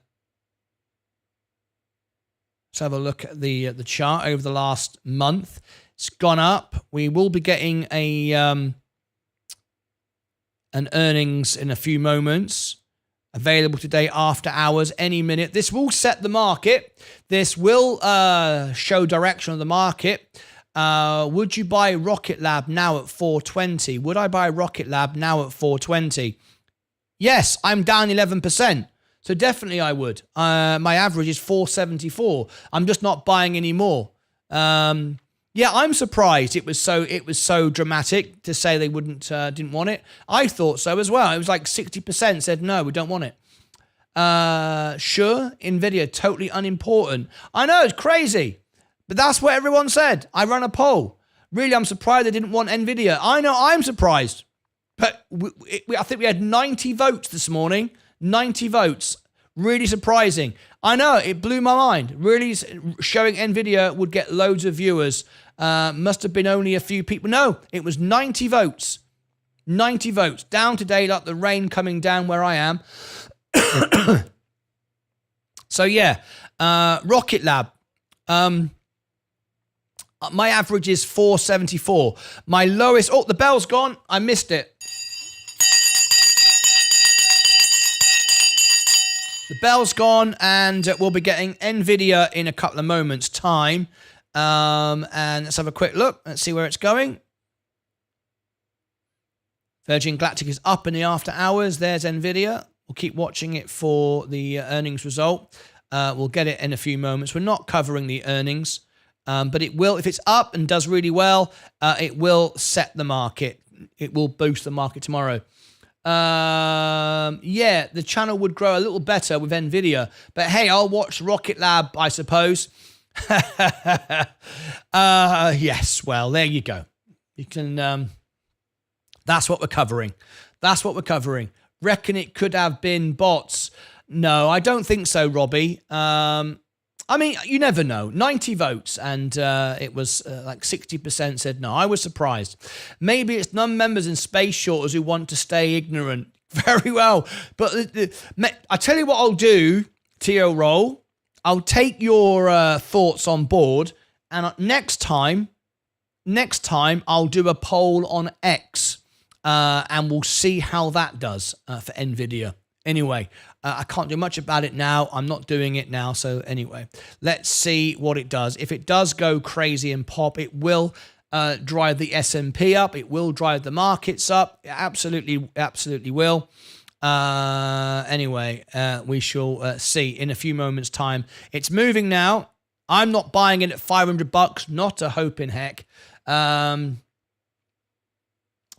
Let's have a look at the chart over the last month. It's gone up. We will be getting an earnings in a few moments. Available today after hours, any minute. This will set the market. This will show direction of the market. Would you buy Rocket Lab now at 420? Would I buy Rocket Lab now at 420? Yes, I'm down 11%. So definitely I would. My average is 474. I'm just not buying any more. Yeah, I'm surprised it was so dramatic to say they didn't want it. I thought so as well. It was like 60% said no, we don't want it. Sure, Nvidia totally unimportant. I know, it's crazy, but that's what everyone said. I ran a poll. Really, I'm surprised they didn't want Nvidia. I know, I'm surprised, but I think we had 90 votes this morning. 90 votes. Really surprising. I know, it blew my mind. Really showing Nvidia would get loads of viewers. Must have been only a few people. No, it was 90 votes. 90 votes. Down today like the rain coming down where I am. So yeah, Rocket Lab. My average is 474. My lowest, oh, the bell's gone. I missed it. The bell's gone, and we'll be getting Nvidia in a couple of moments' time. And let's have a quick look. Let's see where it's going. Virgin Galactic is up in the after hours. There's Nvidia. We'll keep watching it for the earnings result. We'll get it in a few moments. We're not covering the earnings, but it will, if it's up and does really well, it will set the market. It will boost the market tomorrow. Yeah, the channel would grow a little better with Nvidia, but hey, I'll watch Rocket Lab, I suppose. Yes, well, there you go. You can, that's what we're covering. That's what we're covering. Reckon it could have been bots. No, I don't think so, Robbie. I mean, you never know. 90 votes, and it was like 60% said no. I was surprised. Maybe it's non-members and space shorters who want to stay ignorant. Very well. But I tell you what I'll do, T.O. Roll. I'll take your thoughts on board, and next time I'll do a poll on X, and we'll see how that does for Nvidia. Anyway, I can't do much about it now. I'm not doing it now. So anyway, let's see what it does. If it does go crazy and pop, it will drive the S&P up. It will drive the markets up. It absolutely will. Anyway, we shall see in a few moments' time. It's moving now. I'm not buying it at $500. Not a hope in heck.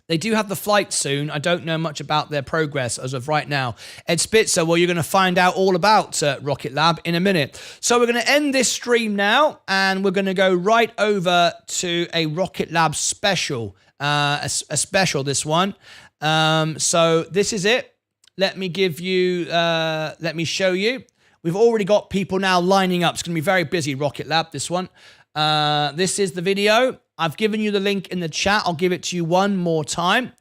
They do have the flight soon. I don't know much about their progress as of right now. Ed Spitzer, well, you're going to find out all about Rocket Lab in a minute. So we're going to end this stream now, and we're going to go right over to a Rocket Lab special. A special, this one. So this is it. Let me give you, let me show you. We've already got people now lining up. It's going to be very busy, Rocket Lab, this one. This is the video. I've given you the link in the chat. I'll give it to you one more time.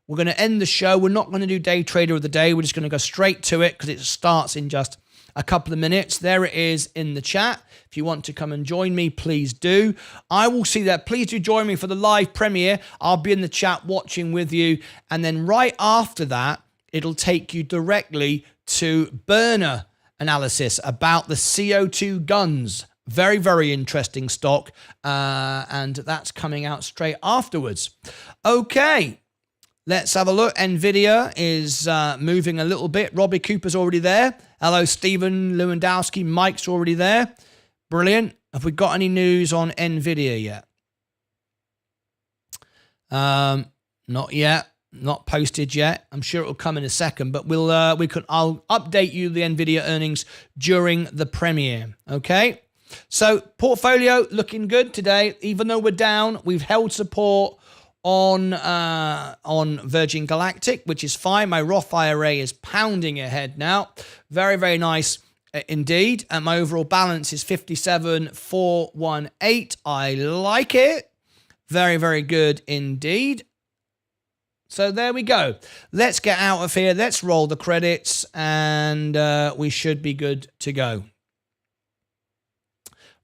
We're going to end the show. We're not going to do Day Trader of the Day. We're just going to go straight to it because it starts in just a couple of minutes. There it is in the chat. If you want to come and join me, please do. I will see that. Please do join me for the live premiere. I'll be in the chat watching with you. And then right after that, it'll take you directly to burner analysis about the CO2 guns. Very, very interesting stock, and that's coming out straight afterwards. Okay, let's have a look. Nvidia is moving a little bit. Robbie Cooper's already there. Hello, Stephen Lewandowski. Mike's already there. Brilliant. Have we got any news on Nvidia yet? Not yet. Not posted yet. I'm sure it'll come in a second, but I'll update you the Nvidia earnings during the premiere. Okay. So portfolio looking good today. Even though we're down, we've held support on Virgin Galactic, which is fine. My Roth IRA is pounding ahead now. Very, very nice indeed. And my overall balance is 57,418. I like it. Very, very good indeed. So there we go. Let's get out of here. Let's roll the credits, and we should be good to go.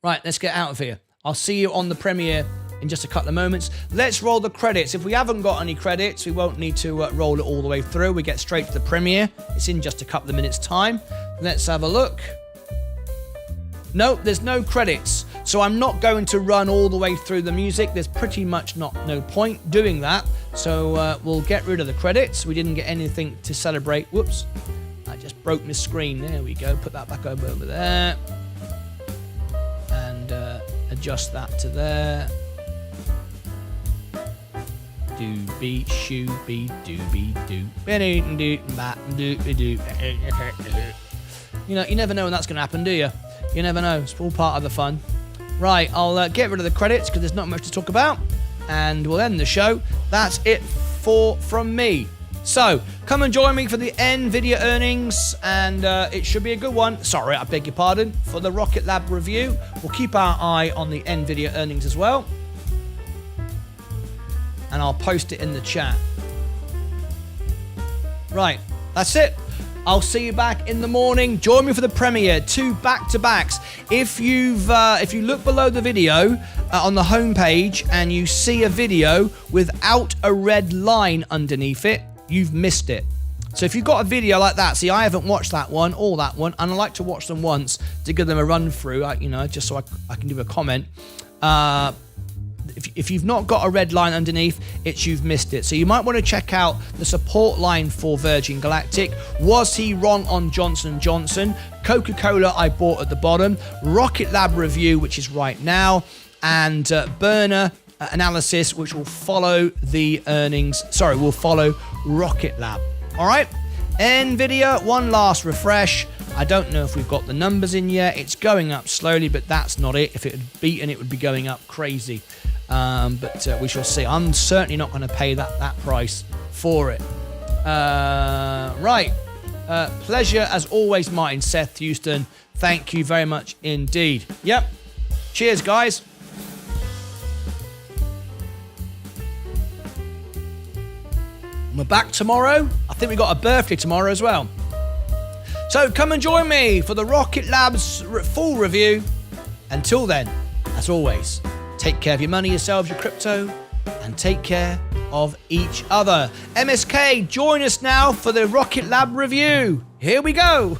Right, let's get out of here. I'll see you on the premiere in just a couple of moments. Let's roll the credits. If we haven't got any credits, we won't need to roll it all the way through. We get straight to the premiere. It's in just a couple of minutes' time. Let's have a look. No, there's no credits. So I'm not going to run all the way through the music. There's pretty much no point doing that. So we'll get rid of the credits. We didn't get anything to celebrate. Whoops. I just broke my screen. There we go. Put that back over there. And adjust that to there. dooby shooby dooby doo. You know, you never know when that's going to happen, do you? You never know. It's all part of the fun. Right, I'll get rid of the credits because there's not much to talk about. And we'll end the show. That's it from me. So, come and join me for the NVIDIA earnings, and it should be a good one. Sorry, I beg your pardon. For the Rocket Lab review, we'll keep our eye on the NVIDIA earnings as well. And I'll post it in the chat. Right, that's it. I'll see you back in the morning. Join me for the premiere, 2 back-to-backs. If you look below the video on the homepage and you see a video without a red line underneath it, you've missed it. So if you've got a video like that, see, I haven't watched that one or that one, and I like to watch them once to give them a run through, just so I can give a comment. If you've not got a red line underneath, you've missed it. So you might want to check out the support line for Virgin Galactic. Was he wrong on Johnson & Johnson? Coca-Cola I bought at the bottom. Rocket Lab review, which is right now. And burner analysis, which will follow the earnings. Sorry, will follow Rocket Lab. All right. NVIDIA, one last refresh. I don't know if we've got the numbers in yet. It's going up slowly, but that's not it. If it had beaten, it would be going up crazy. But we shall see. I'm certainly not going to pay that price for it. Right. Pleasure as always, Martin, Seth, Houston. Thank you very much indeed. Yep. Cheers, guys. We're back tomorrow. I think we got a birthday tomorrow as well. So come and join me for the Rocket Labs full review. Until then, as always, take care of your money, yourselves, your crypto, and take care of each other. MSK, join us now for the Rocket Lab review. Here we go.